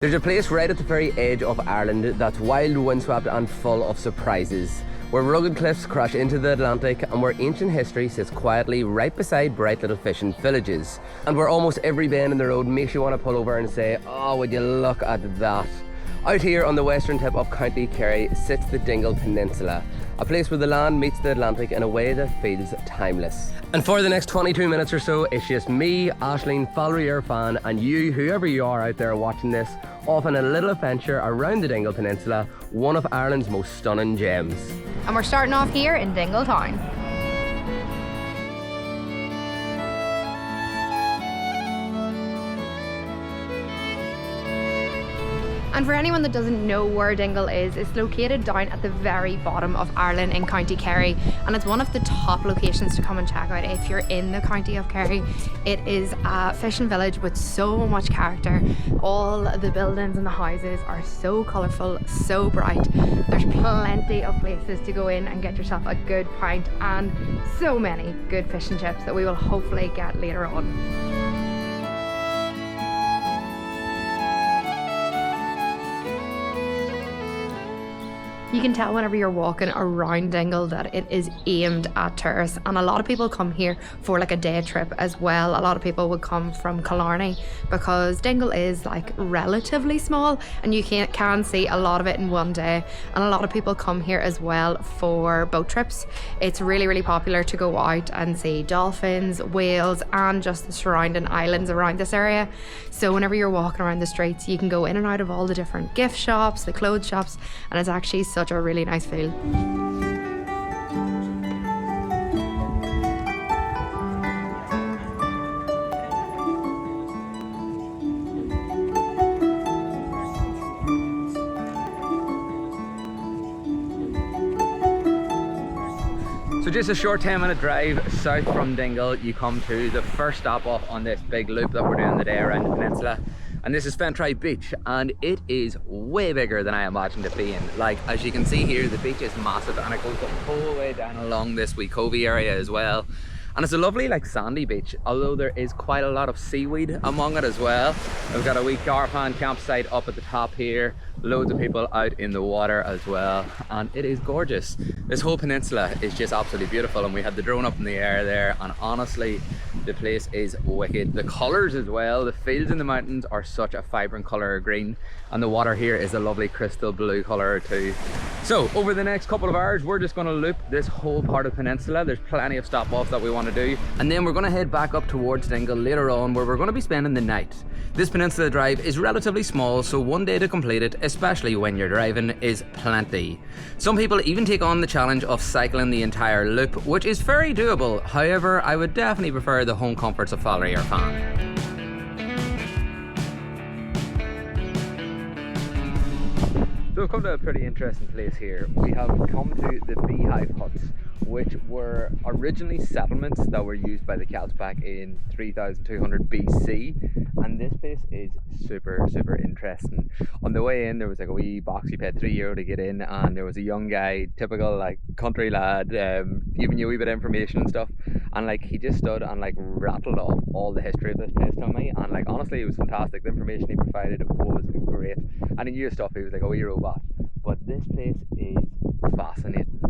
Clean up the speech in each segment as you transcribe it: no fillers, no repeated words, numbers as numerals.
There's a place right at the very edge of Ireland that's wild, windswept and full of surprises, where rugged cliffs crash into the Atlantic and where ancient history sits quietly right beside bright little fishing villages, and where almost every bend in the road makes you want to pull over and say, oh, would you look at that. Out here on the western tip of County Kerry sits the Dingle Peninsula, a place where the land meets the Atlantic in a way that feels timeless. And for the next 22 minutes or so, it's just me, Aisling, Valerie Irfan, and you, whoever you are out there watching this, off on a little adventure around the Dingle Peninsula, one of Ireland's most stunning gems. And we're starting off here in Dingle Town. And for anyone that doesn't know where Dingle is, it's located down at the very bottom of Ireland in County Kerry, and it's one of the top locations to come and check out if you're in the County of Kerry. It is a fishing village with so much character. All the buildings and the houses are so colourful, so bright. There's plenty of places to go in and get yourself a good pint and so many good fish and chips that we will hopefully get later on. You can tell whenever you're walking around Dingle that it is aimed at tourists, and a lot of people come here for like a day trip as well. A lot of people would come from Killarney because Dingle is like relatively small and you can see a lot of it in one day, and a lot of people come here as well for boat trips. It's really popular to go out and see dolphins, whales and just the surrounding islands around this area. So whenever you're walking around the streets, you can go in and out of all the different gift shops, the clothes shops, and it's actually such a really nice feel. So just a short 10-minute drive south from Dingle, you come to the first stop off on this big loop that we're doing today around the peninsula. And this is Fenty Beach, and it is way bigger than I imagined it being. Like, as you can see here, the beach is massive and it goes the whole way down along this wee covey area as well. And it's a lovely like sandy beach, although there is quite a lot of seaweed among it as well. We've got a wee caravan campsite up at the top here, loads of people out in the water as well, and it is gorgeous. This whole peninsula is just absolutely beautiful, and we had the drone up in the air there, and honestly the place is wicked. The colours as well, the fields in the mountains are such a vibrant colour of green, and the water here is a lovely crystal blue colour too. So over the next couple of hours we're just going to loop this whole part of the peninsula. There's plenty of stop offs that we want to do, and then we're going to head back up towards Dingle later on, where we're going to be spending the night. This peninsula drive is relatively small, so one day to complete it, especially when you're driving, is plenty. Some people even take on the challenge of cycling the entire loop, which is very doable. However, I would definitely prefer the home comforts of Valerie Irfan. So we've come to a pretty interesting place here. We have come to the beehive huts, which were originally settlements that were used by the Celts back in 3200 BC, and this place is super interesting. On the way in there was like a wee box, you paid €3 to get in, and there was a young guy, typical like country lad, giving you a wee bit of information and stuff, and like he just stood and like rattled off all the history of this place to me, and like honestly it was fantastic. The information he provided was great, and he knew stuff. He was like a wee robot, but this place is fascinating,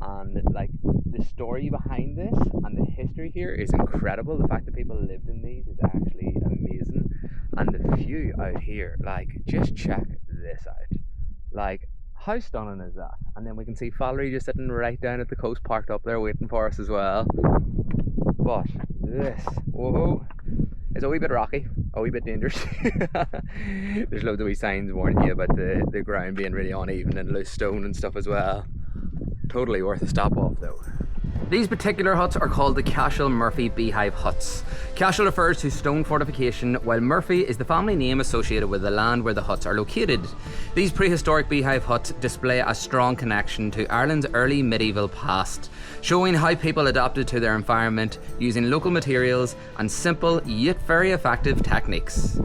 and like the story behind this and the history here is incredible. The fact that people lived in these is actually amazing, and the view out here, like just check this out. Like, how stunning is that? And then we can see Valerie just sitting right down at the coast, parked up there waiting for us as well. But this, whoa, it's a wee bit rocky, a wee bit dangerous. There's loads of wee signs warning you about the ground being really uneven and loose stone and stuff as well. Totally worth a stop off though. These particular huts are called the Cashel Murphy Beehive Huts. Cashel refers to stone fortification, while Murphy is the family name associated with the land where the huts are located. These prehistoric beehive huts display a strong connection to Ireland's early medieval past, showing how people adapted to their environment using local materials and simple yet very effective techniques.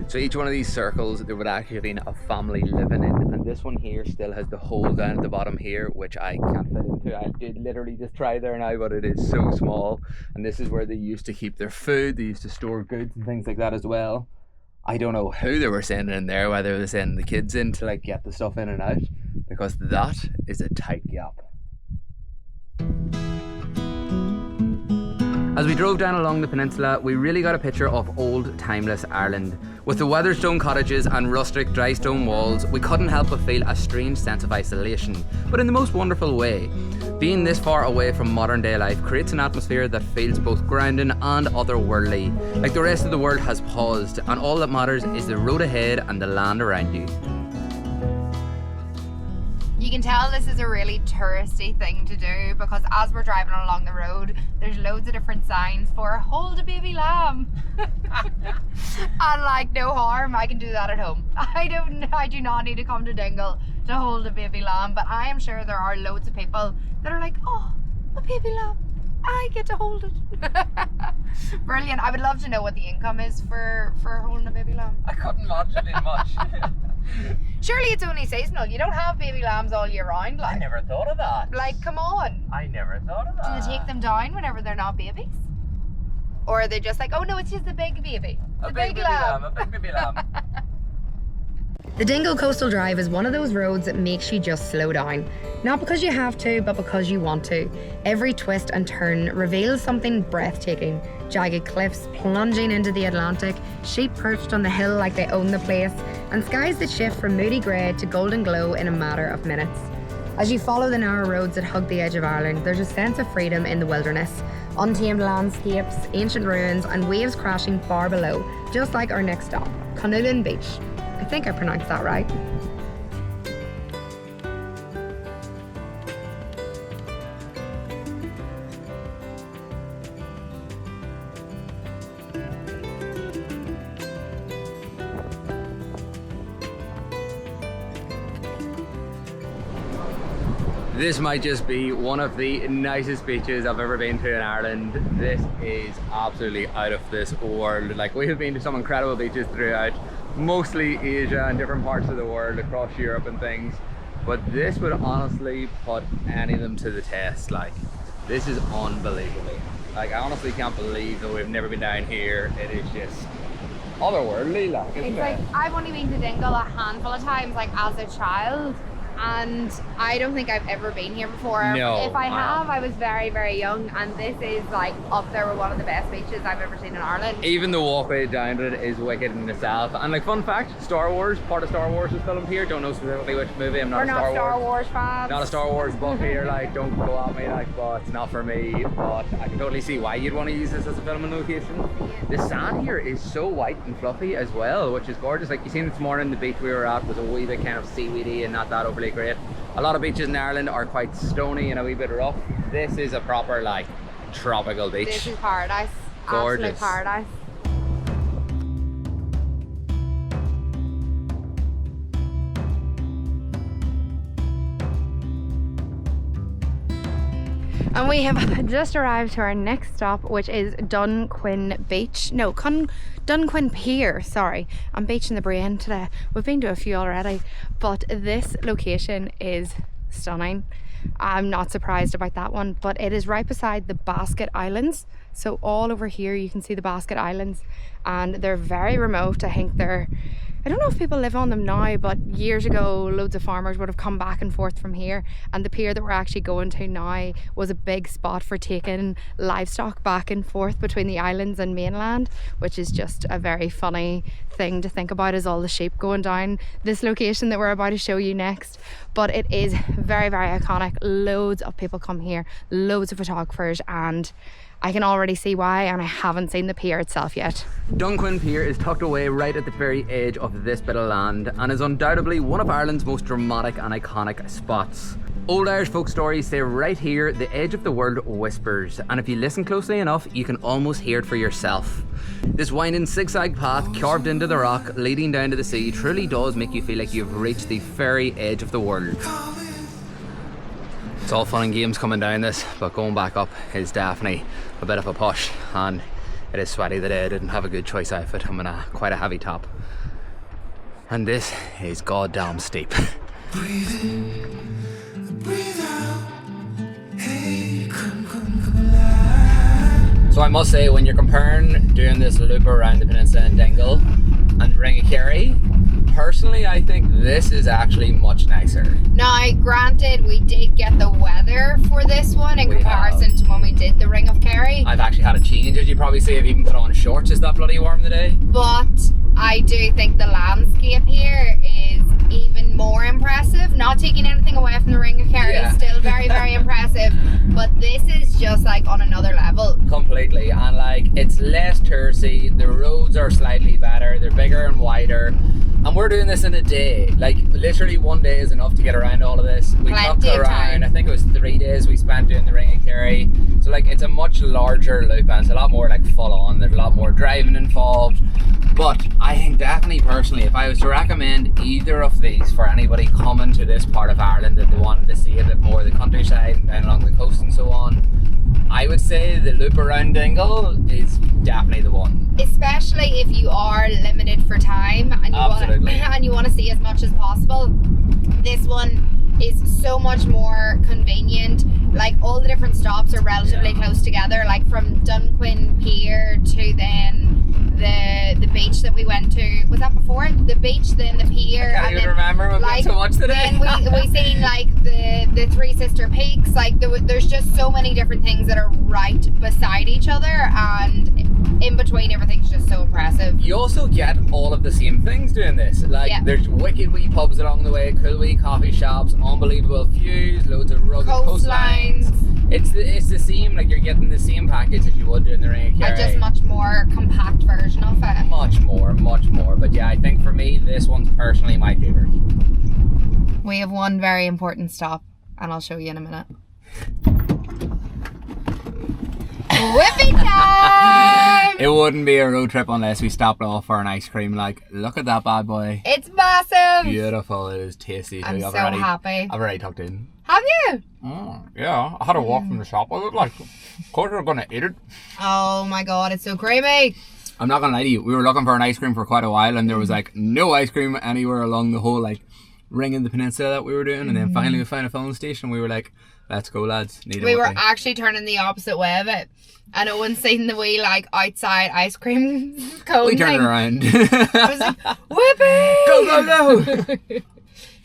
So each one of these circles there would actually have been a family living in, and this one here still has the hole down at the bottom here, which I can't fit into. I did literally just try there now, but it is so small, and this is where they used to keep their food. They used to store goods and things like that as well. I don't know who they were sending in there, whether they were sending the kids in to like get the stuff in and out, because that is a tight gap. As we drove down along the peninsula, we really got a picture of old, timeless Ireland. With the weathered stone cottages and rustic dry stone walls, we couldn't help but feel a strange sense of isolation, but in the most wonderful way. Being this far away from modern day life creates an atmosphere that feels both grounding and otherworldly, like the rest of the world has paused, and all that matters is the road ahead and the land around you. You can tell this is a really touristy thing to do, because as we're driving along the road, there's loads of different signs for hold a baby lamb. And like, no harm, I can do that at home. I do not need to come to Dingle to hold a baby lamb, but I am sure there are loads of people that are like, oh, a baby lamb, I get to hold it. Brilliant. I would love to know what the income is for holding a baby lamb. I couldn't imagine it much. Surely it's only seasonal. You don't have baby lambs all year round. Like, I never thought of that. Like, come on. I never thought of that. Do they take them down whenever they're not babies? Or are they just like, oh no, it's just a big baby. A big baby lamb, a big baby lamb. The Dingle Coastal Drive is one of those roads that makes you just slow down. Not because you have to, but because you want to. Every twist and turn reveals something breathtaking. Jagged cliffs plunging into the Atlantic, sheep perched on the hill like they own the place, and skies that shift from moody grey to golden glow in a matter of minutes. As you follow the narrow roads that hug the edge of Ireland, there's a sense of freedom in the wilderness. Untamed landscapes, ancient ruins, and waves crashing far below, just like our next stop, Dunquin Beach. I think I pronounced that right. This might just be one of the nicest beaches I've ever been to in Ireland. This is absolutely out of this world. Like, we have been to some incredible beaches throughout, mostly Asia and different parts of the world, across Europe and things. But this would honestly put any of them to the test. Like, this is unbelievable. Like, I honestly can't believe that we've never been down here. It is just otherworldly, like, isn't it? It's like, I've only been to Dingle a handful of times, like as a child. And I don't think I've ever been here before. No, if I have, I was very, very young, and this is like up there with one of the best beaches I've ever seen in Ireland. Even the walkway down to it is wicked in itself. And like, fun fact, Star Wars, part of Star Wars was filmed here. Don't know specifically which movie. I'm not We're a not Star Wars fans. Not a Star Wars buff here, like, don't go at me, like, but it's not for me. But I can totally see why you'd want to use this as a filming location. The sand here is so white and fluffy as well, which is gorgeous. Like, you seen this morning, the beach we were at was a wee bit kind of seaweedy and not that overly great. A lot of beaches in Ireland are quite stony and a wee bit rough. This is a proper, like, tropical beach. This is paradise. Gorgeous. Absolute paradise. And we have just arrived to our next stop, which is Dunquin Beach. No, Dunquin Pier, sorry. I'm beaching the brain today. We've been to a few already, but this location is stunning. I'm not surprised about that one, but it is right beside the Basket Islands. So all over here you can see the Basket Islands, and they're very remote. I don't know if people live on them now, but years ago loads of farmers would have come back and forth from here, and the pier that we're actually going to now was a big spot for taking livestock back and forth between the islands and mainland, which is just a very funny thing to think about, is all the sheep going down this location that we're about to show you next. But it is very, very iconic. Loads of people come here, loads of photographers, and I can already see why, and I haven't seen the pier itself yet. Dunquin Pier is tucked away right at the very edge of this bit of land, and is undoubtedly one of Ireland's most dramatic and iconic spots. Old Irish folk stories say right here, the edge of the world whispers, and if you listen closely enough, you can almost hear it for yourself. This winding zigzag path carved into the rock leading down to the sea truly does make you feel like you've reached the very edge of the world. It's all fun and games coming down this, but going back up is definitely a bit of a push, and it is sweaty today. I didn't have a good choice outfit. I'm in quite a heavy top, and this is goddamn steep. Breathe in, breathe out. Hey, come alive. So I must say, when you're comparing doing this loop around the peninsula in Dingle and Ring of Kerry. Personally, I think this is actually much nicer. Now, granted, we did get the weather for this one in comparison to when we did the Ring of Kerry. I've actually had a change, as you probably see. I've even put on shorts. It's that bloody warm today. But I do think the landscape here is even more impressive. Not taking anything away from the Ring of Kerry, still very, very impressive. But this is just like on another level. Completely. And like, it's less touristy. The roads are slightly better. They're bigger and wider. And we're doing this in a day. Like, literally one day is enough to get around all of this. We took around, I think it was 3 days we spent doing the Ring of Kerry. So like, it's a much larger loop and it's a lot more like full on. There's a lot more driving involved. But I think definitely personally, if I was to recommend either of these for anybody coming to this part of Ireland that they wanted to see a bit more of the countryside and down along the coast and so on, I would say the loop around Dingle is definitely the one. Especially if you are limited for time and you want to see as much as possible. This one is so much more convenient. Like, all the different stops are relatively close together. Like, from Dunquin Pier to then the beach that we went to. Was that before it? The beach, then the pier. I can't even remember. We've been so much today. Then we seen like the Three Sister Peaks. Like, there's just so many different things that are right beside each other, and in between everything's just so impressive. You also get all of the same things doing this. Like, there's wicked wee pubs along the way, cool wee coffee shops, unbelievable views, loads of rugged coastlines. It's the same, like, you're getting the same package as you would do in the Ring of Kerry. A just much more compact version of it. Much more. But yeah, I think for me, this one's personally my favourite. We have one very important stop, and I'll show you in a minute. Whippy time! It wouldn't be a road trip unless we stopped off for an ice cream. Like, look at that bad boy. It's massive! Beautiful. It is tasty too. I'm so happy. I've already tucked in. Have you? Oh, yeah. I had to walk from the shop with it. Like, of course we're going to eat it. Oh my god, it's so creamy. I'm not going to lie to you. We were looking for an ice cream for quite a while, and there was like no ice cream anywhere along the whole like Ring of the Peninsula that we were doing. And then finally we found a phone station. We were like, let's go, lads. We were actually turning the opposite way of it. And Owen seen the wee like outside ice cream cone. We turned around. I was like, whippy! Go!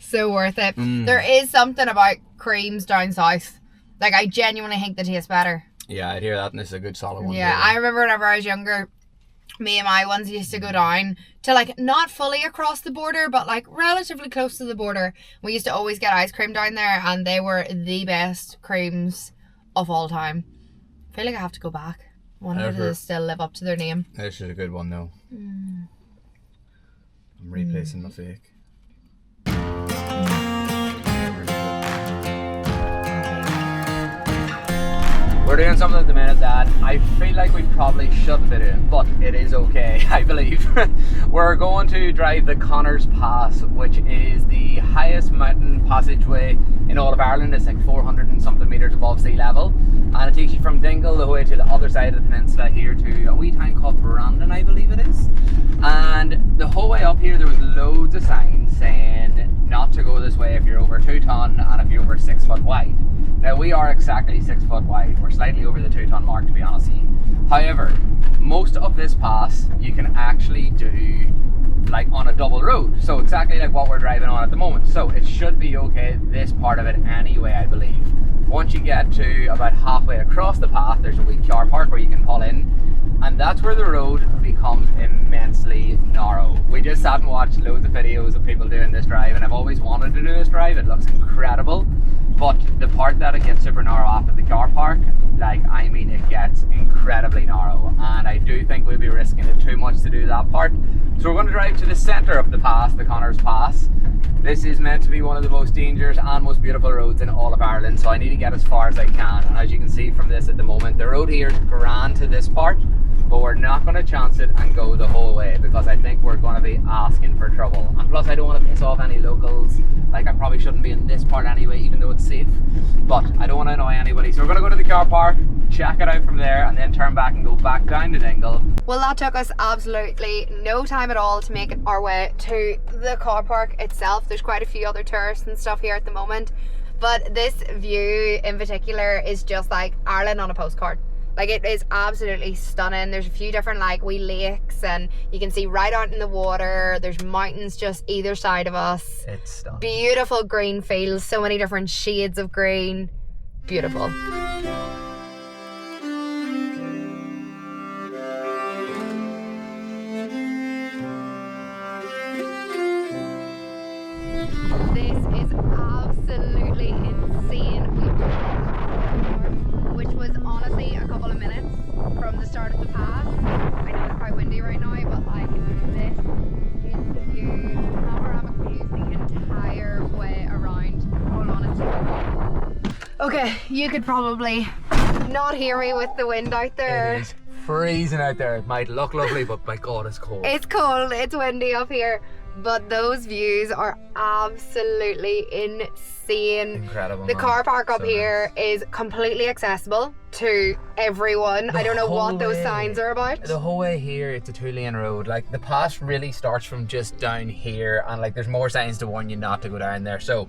So worth it. There is something about creams down south. Like, I genuinely think they taste better. Yeah, I'd hear that, and this is a good solid one. Yeah, I remember whenever I was younger, me and my ones used to go down to like not fully across the border, but like relatively close to the border. We used to always get ice cream down there, and they were the best creams of all time. I feel like I have to go back. I wonder if they still live up to their name. This is a good one though. I'm replacing my fake. We're doing something at the minute that I feel like we probably shouldn't be doing, but it is okay, I believe. We're going to drive the Connors Pass, which is the highest mountain passageway in all of Ireland. It's like 400 and something metres above sea level, and it takes you from Dingle the way to the other side of the peninsula here to a wee town called Brandon, I believe it is. And the whole way up here there was loads of signs saying not to go this way if you're over 2 tonne and if you're over 6 foot wide. Now, we are exactly 6 foot wide. We're slightly over the 2 tonne mark, to be honest with you. However, most of this pass you can actually do like on a double road, so exactly like what we're driving on at the moment. So it should be okay, this part of it anyway, I believe. Once you get to about halfway across the path, there's a wee car park where you can pull in, and that's where the road becomes immensely narrow. We just sat and watched loads of videos of people doing this drive, and I've always wanted to do this drive. It looks incredible, but the part that it gets super narrow after the car park, like, I mean, it gets incredibly narrow, and I do think we'll be risking it too much to do that part. So we're going to drive to the centre of the pass, the Connors Pass. This is meant to be one of the most dangerous and most beautiful roads in all of Ireland, so I need to get as far as I can. And as you can see from this at the moment, the road here is grand to this part, but we're not going to chance it and go the whole way, because I think we're going to be asking for trouble. And plus, I don't want to piss off any locals. Like, I probably shouldn't be in this part anyway, even though it's safe, but I don't want to annoy anybody. So we're going to go to the car park, check it out from there, and then turn back and go back down to Dingle. Well, that took us absolutely no time at all to make our way to the car park itself. There's quite a few other tourists and stuff here at the moment, but this view in particular is just like Ireland on a postcard. Like, it is absolutely stunning. There's a few different like wee lakes, and you can see right out in the water. There's mountains just either side of us. It's stunning. Beautiful green fields, so many different shades of green. Beautiful. This is absolutely insane. Which was honestly a couple of minutes from the start of the pass. I know it's quite windy right now, but like, this is the view, panoramic views the entire way around. Hold on, it's okay, you could probably not hear me with the wind out there. It is freezing out there. It might look lovely, but my God, it's cold. It's cold, it's windy up here. But those views are absolutely insane. Incredible. The car park up here is completely accessible to everyone. I don't know what those signs are about. The whole way here, it's a 2-lane road. Like, the pass really starts from just down here, and like there's more signs to warn you not to go down there. So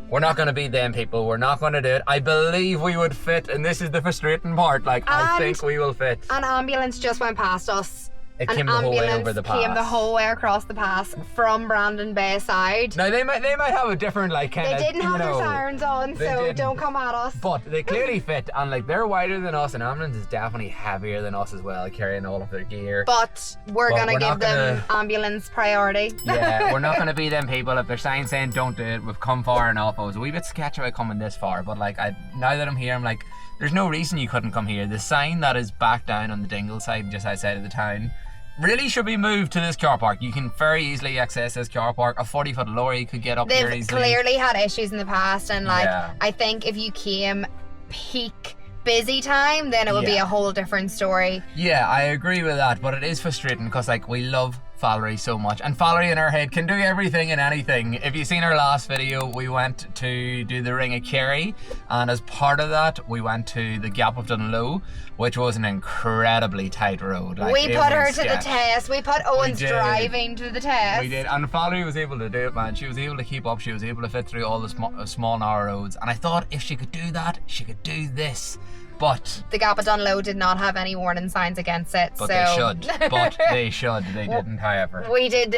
we're not going to be them people. We're not going to do it. I believe we would fit, and this is the frustrating part. Like, I think we will fit. An ambulance just went past us. It came the whole way over the pass. Came the whole way across the pass from Brandon Bay side. Now they might have a different like kind of. They didn't have their sirens on, so don't come at us. But they clearly fit, and like they're wider than us, and ambulance is definitely heavier than us as well, carrying all of their gear. But we're gonna give them ambulance priority. Yeah, we're not gonna be them people. If there's signs saying don't do it, we've come far enough. I was a wee bit sketchy about coming this far, but like now that I'm here, I'm like, there's no reason you couldn't come here. The sign that is back down on the Dingle side, just outside of the town, really should be moved to this car park. You can very easily access this car park. A 40-foot lorry could get up here They've easily. clearly had issues in the past, and like I think if you came peak busy time, then it would be a whole different story. Yeah, I agree with that, but it is frustrating because like we love Valerie so much, and Valerie in her head can do everything and anything. If you've seen our last video, we went to do the Ring of Kerry, and as part of that we went to the Gap of Dunloe, which was an incredibly tight road. Like, we put her to the test. We put Owen's driving to the test. We did, and Valerie was able to do it, man. She was able to keep up. She was able to fit through all the small narrow roads, and I thought if she could do that, she could do this. But the Gap of Dunloe did not have any warning signs against it. But they should. But they should. They didn't, however. We did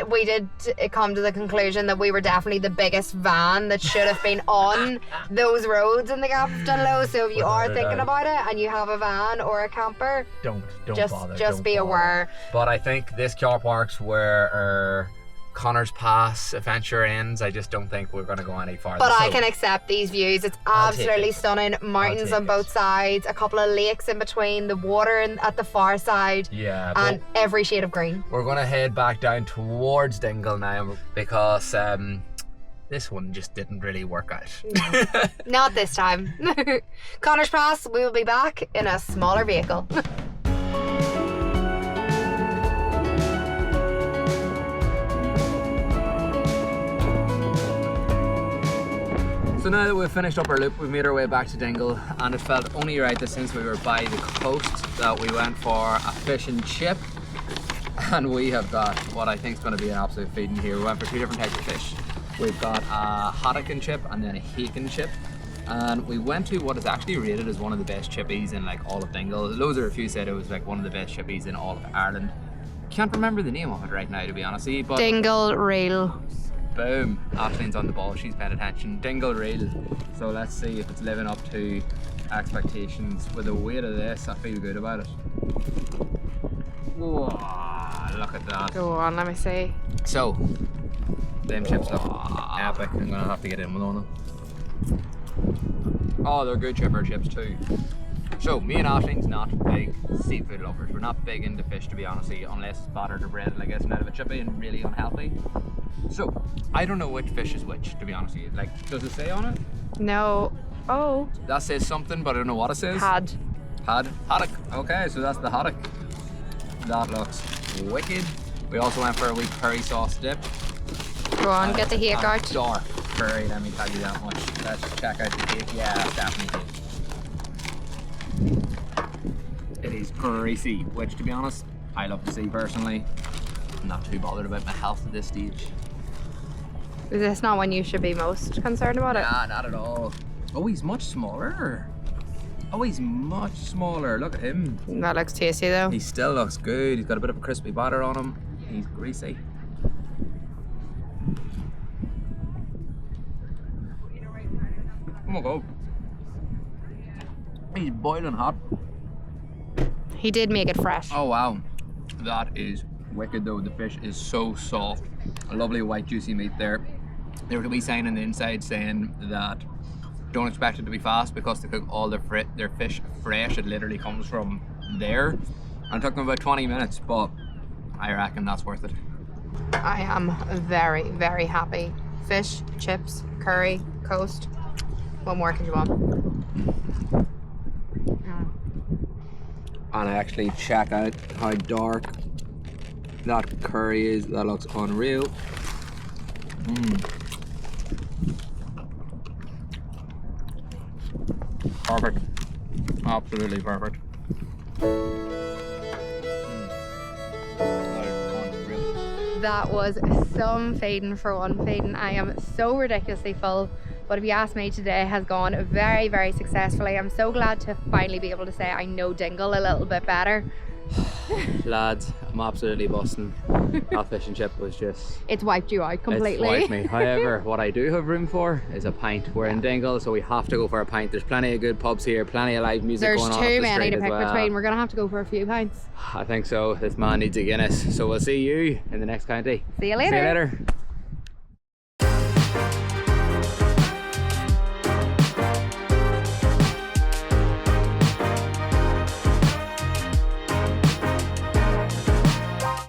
come to the conclusion that we were definitely the biggest van that should have been on those roads in the Gap of Dunloe. So if you are thinking about it and you have a van or a camper, don't bother. Just be aware. But I think this car park's where Connor's Pass adventure ends. I just don't think we're going to go any farther. But I can accept these views. It's absolutely stunning. Mountains on both sides, a couple of lakes in between, the water at the far side, and every shade of green. We're going to head back down towards Dingle now because this one just didn't really work out. Not this time. Connor's Pass, we will be back in a smaller vehicle. So now that we've finished up our loop, we've made our way back to Dingle, and it felt only right that since we were by the coast that we went for a fish and chip, and we have got what I think is going to be an absolute feeding here. We went for 2 different types of fish. We've got a haddock and chip and then a hake and chip, and we went to what is actually rated as one of the best chippies in like all of Dingle. Loads of reviews said it was like one of the best chippies in all of Ireland. Can't remember the name of it right now, to be honest with you, but Dingle Reel. Boom, Ashleen's on the ball, she's paying attention. Dingle Reel. So let's see if it's living up to expectations. With the weight of this, I feel good about it. Whoa, look at that. Go on, let me see. So, them chips look epic. I'm gonna have to get in with one of them. Oh, they're good chipper chips too. So, me and Ashleen's not big seafood lovers. We're not big into fish, to be honest with you, unless it's battered or breaded, I guess, out of a chippy and really unhealthy. So, I don't know which fish is which, to be honest with you. Like, does it say on it? No. Oh. That says something, but I don't know what it says. Haddock. Okay, so that's the haddock. That looks wicked. We also went for a wee curry sauce dip. Go on, get the hake out. Dark curry, let me tell you that much. Let's check out the hake. Yeah, that's definitely hake. It is greasy, which, to be honest, I love to see personally. I'm not too bothered about my health at this stage. Is this not when you should be most concerned about it? Nah, not at all. Oh, he's much smaller. Oh, he's much smaller. Look at him. That looks tasty though. He still looks good. He's got a bit of a crispy batter on him. He's greasy. Oh my god. He's boiling hot. He did make it fresh. Oh wow. That is wicked though. The fish is so soft. A lovely white juicy meat there. There was a wee sign on the inside saying that don't expect it to be fast because they cook all their fish fresh. It literally comes from there. And it took them about 20 minutes, but I reckon that's worth it. I am very, very happy. Fish, chips, curry, coast. What more can you want? And I actually check out how dark that curry is. That looks unreal. Perfect. Absolutely perfect. That was some feeding for one feeding. I am so ridiculously full, but if you ask me, today has gone very, very successfully. I'm so glad to finally be able to say I know Dingle a little bit better. Lads, I'm absolutely busting. That fish and chip was just... It's wiped you out completely. It's wiped me. However, what I do have room for is a pint. We're in Dingle, so we have to go for a pint. There's plenty of good pubs here, plenty of live music going on. There's too many to pick between. We're going to have to go for a few pints. I think so. This man needs a Guinness. So we'll see you in the next county. See you later. See you later.